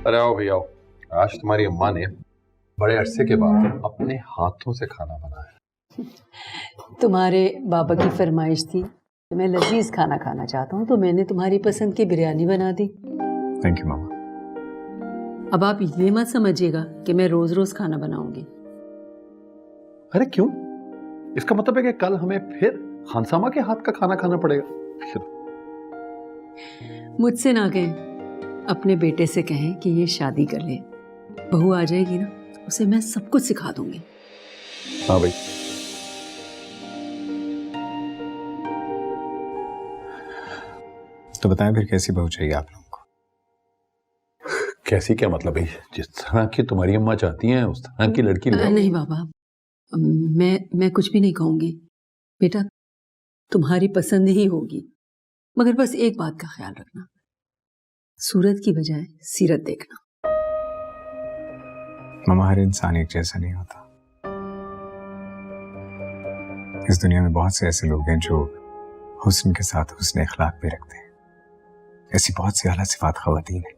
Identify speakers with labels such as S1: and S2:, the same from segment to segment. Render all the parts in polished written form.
S1: अरे आओ भैया आओ। आज तुम्हारी अम्मा ने बड़े अरसे के बाद अपने हाथों से खाना बनाया।
S2: तुम्हारे बाबा की फरमाइश थी, मैं लजीज खाना खाना चाहता हूँ, तो मैंने तुम्हारी पसंद की बिरयानी बना दी।
S3: थैंक यू मामा।
S2: अब आप ये मत समझिएगा कि मैं रोज रोज खाना बनाऊंगी।
S1: अरे क्यों? इसका मतलब है कि कल हमें फिर खानसामा के हाथ का खाना खाना पड़ेगा।
S2: मुझसे ना कहें, अपने बेटे से कहें कि ये शादी कर ले। बहू आ जाएगी ना, उसे मैं सब कुछ सिखा दूंगी।
S1: हाँ भाई।
S3: तो बताएं फिर कैसी बहू चाहिए आप लोगों को?
S1: कैसी क्या मतलब है? जिस तरह की तुम्हारी अम्मा चाहती हैं उस तरह की लड़की ले आओ।
S2: नहीं बाबा, मैं कुछ भी नहीं कहूंगी। बेटा तुम्हारी पसंद ही होगी, मगर बस एक बात का ख्याल रखना, सूरत की बजाय सीरत देखना।
S3: मामा हर इंसान एक जैसा नहीं होता। इस दुनिया में बहुत से ऐसे लोग हैं जो हुस्न के साथ हुस्न इखलाक भी रखते हैं। ऐसी बहुत सी आला सिफात ख़वातीन हैं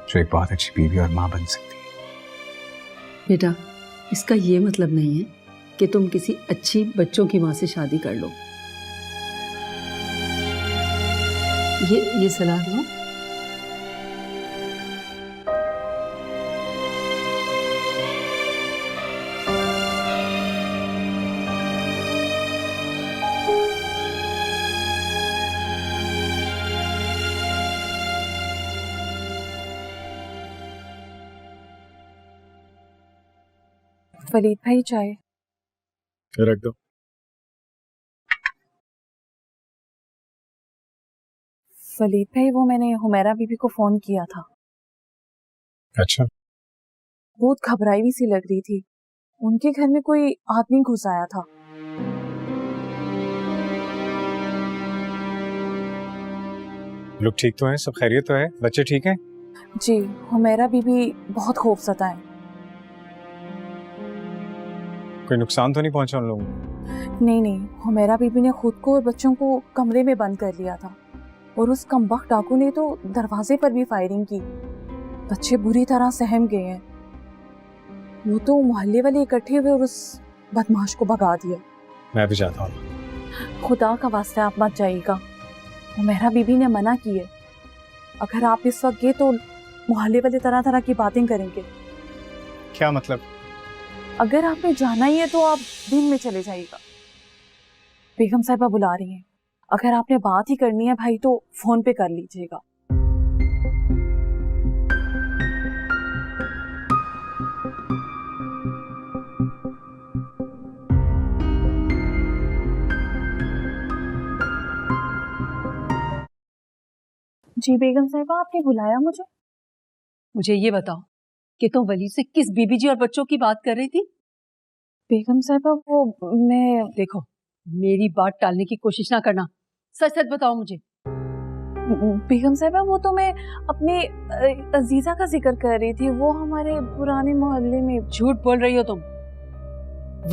S3: जो एक बहुत अच्छी बीवी और माँ बन सकती है।
S2: बेटा इसका ये मतलब नहीं है कि तुम किसी अच्छी बच्चों की माँ से शादी कर लो। ये सलाह लो।
S4: वलीद भाई चाय
S3: रख दो।
S4: वलीद भाई, वो मैंने हुमैरा बीबी को फोन किया था।
S3: अच्छा,
S4: बहुत घबराई हुई सी लग रही थी। उनके घर में कोई आदमी घुस आया था।
S3: लोग ठीक तो हैं? सब खैरियत तो है? बच्चे ठीक हैं?
S4: जी, हुमैरा बीबी बहुत खौफज़दा है।
S3: कोई नुकसान तो नहीं पहुंचा उन लोगों को?
S4: नहीं, हुमैरा बीबी ने खुद को और बच्चों को कमरे में बंद कर लिया था और उस कमबख्त डाकू ने तो दरवाजे पर भी फायरिंग की। बच्चे बुरी तरह सहम गए हैं। वो तो मोहल्ले वाले इकट्ठे हुए और उस बदमाश को भगा दिया।
S3: मैं भी जाता हूँ।
S4: खुदा का वास्ता आप मत जाइएगा, हुमैरा बीबी ने मना की है। अगर आप इस वक्त गए तो मोहल्ले वाले तरह तरह की बातें करेंगे।
S3: क्या मतलब?
S4: अगर आपने जाना ही है तो आप दिन में चले जाइएगा। बेगम साहिबा बुला रही हैं। अगर आपने बात ही करनी है भाई तो फोन पे कर लीजिएगा। जी बेगम साहिबा, आपने बुलाया मुझे?
S2: मुझे ये बताओ कि तुम वली से किस बीबी जी और बच्चों की बात कर रही थी?
S4: बेगम साहिबा वो मैं
S2: देखो, मेरी बात टालने की कोशिश ना करना, सच सच बताओ मुझे।
S4: बेगम साहिबा वो तो मैं अपने अजीजा का जिक्र कर रही थी। वो हमारे पुराने मोहल्ले में।
S2: झूठ बोल रही हो तुम।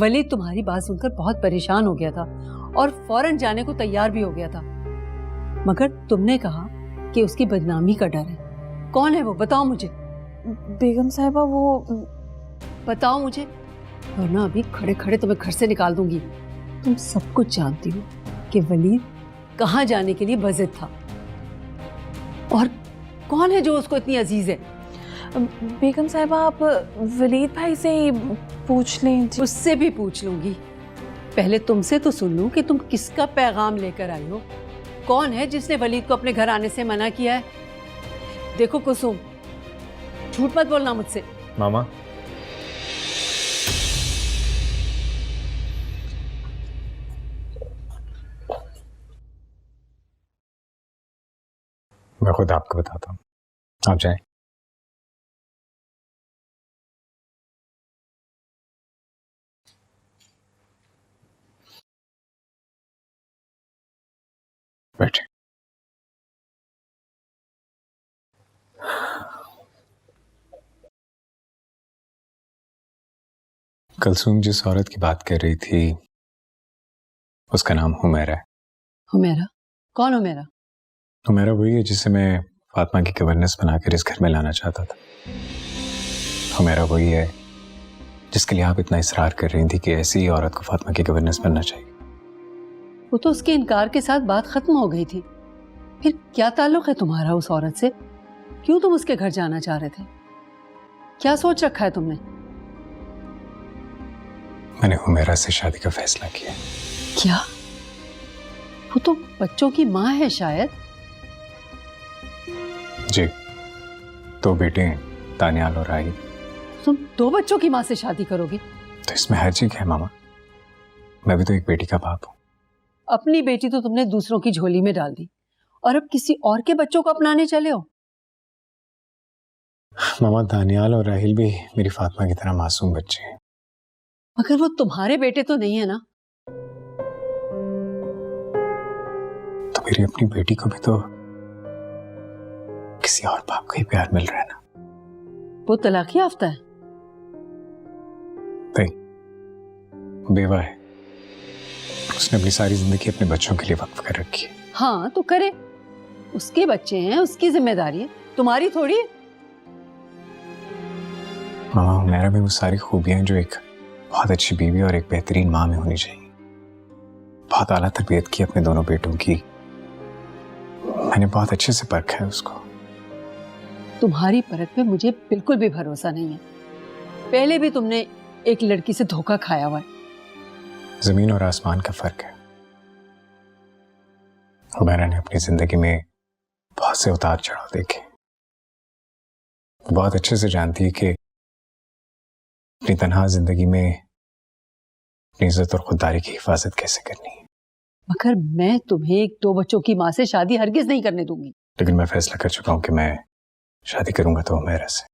S2: वली तुम्हारी बात सुनकर बहुत परेशान हो गया था और फौरन जाने को तैयार भी हो गया था, मगर तुमने कहा कि उसकी बदनामी का डर है। कौन है वो, बताओ मुझे।
S4: बेगम साहिबा वो
S2: बताओ मुझे, वरना अभी खड़े खड़े तुम्हें घर से निकाल दूंगी। तुम सब कुछ जानती हो कि वलीद कहाँ जाने के लिए बज़िद था, और कौन है जो उसको इतनी अजीज है।
S4: बेगम साहिबा आप वलीद भाई से ही पूछ लें।
S2: उससे भी पूछ लूंगी, पहले तुमसे तो सुन लूं कि तुम किसका पैगाम लेकर आई हो। कौन है जिसने वलीद को अपने घर आने से मना किया है? देखो कुसुम, झूठ मत बोलना मुझसे।
S3: मामा, मैं खुद आपको बताता हूँ, आप जाएं। बैठे। कलसूम जिस औरत की बात कर रही थी उसका नाम हुमैरा है।
S2: हुमैरा? कौन हुमैरा?
S3: हुमैरा वही है जिसे मैं फातिमा की गवर्नेंस बनाकर इस घर में लाना चाहता था। हुमैरा वही है जिसके लिए आप इतना इसरार कर रही थी कि ऐसी ही औरत को फातिमा की गवर्नेंस बनना चाहिए।
S2: वो तो उसके इनकार के साथ बात खत्म हो गई थी, फिर क्या ताल्लुक है तुम्हारा उस औरत से? क्यों तुम उसके घर जाना चाह रहे थे? क्या सोच रखा है तुमने?
S3: मैंने हुमैरा से शादी का फैसला किया।
S2: क्या? वो तो बच्चों की माँ है शायद।
S3: जी, 2 बेटे हैं, तानियाल और राही।
S2: तुम 2 बच्चों की माँ से शादी करोगे?
S3: तो इसमें हर्ज क्या है मामा? मैं भी तो एक बेटी का बाप हूँ।
S2: अपनी बेटी तो तुमने दूसरों की झोली में डाल दी और अब किसी और के बच्चों को अपनाने चले हो।
S3: मामा, दानियाल और राहिल भी मेरी फातिमा की तरह मासूम बच्चे हैं।
S2: मगर वो तुम्हारे बेटे तो नहीं है ना?
S3: तो मेरी अपनी बेटी को भी तो किसी और बाप का ही प्यार मिल रहा है ना।
S2: वो तलाक याफ्ता है?
S3: नहीं, बेवा है। उसने अपनी सारी जिंदगी अपने बच्चों के लिए वक्फ कर रखी है।
S2: हाँ तो करे, उसके बच्चे हैं, उसकी जिम्मेदारी है, तुम्हारी थोड़ी है।
S3: मामा, मेरा भी वो सारी खूबियां जो एक बहुत अच्छी बीवी और एक बेहतरीन माँ में होनी चाहिए। बहुत आला तरबियत की अपने दोनों बेटों की, मैंने बहुत अच्छे से परखा है उसको।
S2: तुम्हारी परख पे मुझे बिल्कुल भी भरोसा नहीं है। पहले भी तुमने एक लड़की से धोखा खाया हुआ है।
S3: जमीन और आसमान का फर्क है। हुमैरा ने अपनी जिंदगी में बहुत से उतार चढ़ाव देखे। बहुत अच्छे से जानती है कि अपनी तन्हा जिंदगी में अपनी इज्जत और खुददारी की हिफाजत कैसे करनी है।
S2: मगर मैं तुम्हें एक 2 बच्चों की माँ से शादी हरगिज नहीं करने दूंगी।
S3: लेकिन मैं फैसला कर चुका हूं कि मैं शादी करूंगा तो हुमैरा से।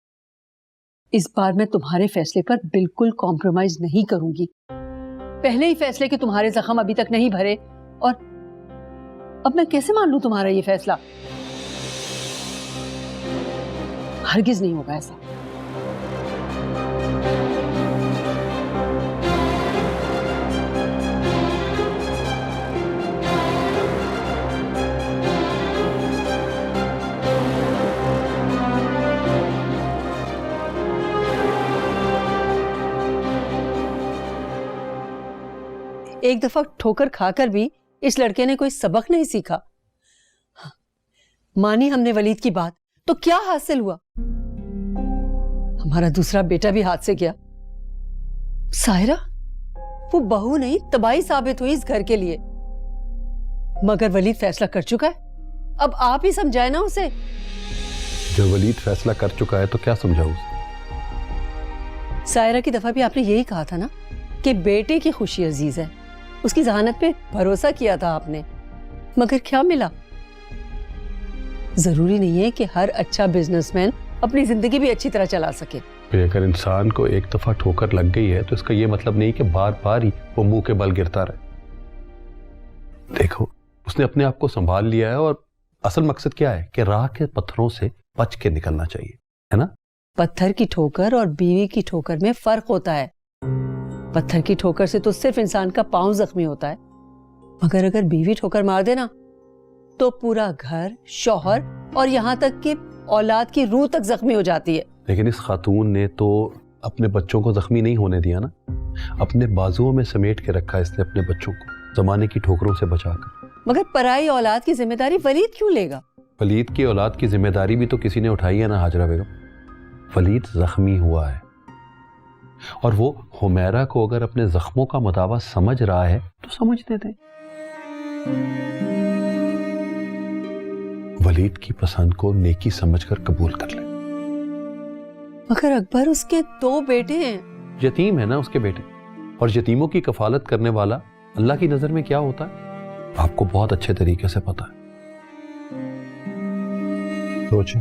S2: इस बार मैं तुम्हारे फैसले पर बिल्कुल कॉम्प्रोमाइज नहीं करूंगी। पहले ही फैसले के तुम्हारे जख्म अभी तक नहीं भरे और अब मैं कैसे मान लूं तुम्हारा ये फैसला? हरगिज नहीं होगा ऐसा। एक दफा ठोकर खाकर भी इस लड़के ने कोई सबक नहीं सीखा। मानी हमने वलीद की बात तो क्या हासिल हुआ? हमारा दूसरा बेटा भी हाथ से गया। सायरा वो बहू नहीं तबाही साबित हुई इस घर के लिए। मगर वलीद फैसला कर चुका है, अब आप ही समझाए ना उसे।
S1: जब वलीद फैसला कर चुका है तो क्या समझाऊं उसे?
S2: सायरा की दफा भी आपने यही कहा था ना कि बेटे की खुशी अजीज है, उसकी जहानत पे भरोसा किया था आपने। मगर क्या मिला? जरूरी नहीं है कि हर अच्छा बिजनेसमैन अपनी जिंदगी भी अच्छी तरह चला सके।
S1: अगर इंसान को एक दफा ठोकर लग गई है तो इसका ये मतलब नहीं कि बार बार ही वो मुंह के बल गिरता रहे। देखो, उसने अपने आप को संभाल लिया है और असल मकसद क्या है कि राह के पत्थरों से बच के निकलना चाहिए, है ना?
S2: पत्थर की ठोकर और बीवी की ठोकर में फर्क होता है। पत्थर की ठोकर से तो सिर्फ इंसान का पांव जख्मी होता है, मगर अगर बीवी ठोकर मार देना तो पूरा घर, शौहर और यहाँ तक कि औलाद की रूह तक जख्मी हो जाती है।
S1: लेकिन इस खातून ने तो अपने बच्चों को जख्मी नहीं होने दिया ना, अपने बाजुओं में समेट के रखा इसने अपने बच्चों को जमाने की ठोकरों से बचाकर।
S2: मगर पराई औलाद की जिम्मेदारी वलीद क्यों लेगा?
S1: वलीद की औलाद की जिम्मेदारी भी तो किसी ने उठाई है ना हाजरा बेगम। वलीद जख्मी हुआ है और वो हुमैरा को अगर अपने जख्मों का मुदावा समझ रहा है तो समझने दें। वलीद की पसंद को नेकी समझकर कबूल कर ले।
S2: मगर अकबर, उसके 2 बेटे हैं।
S1: यतीम है ना उसके बेटे, और यतीमों की कफालत करने वाला अल्लाह की नजर में क्या होता है आपको बहुत अच्छे तरीके से पता है। सोचें।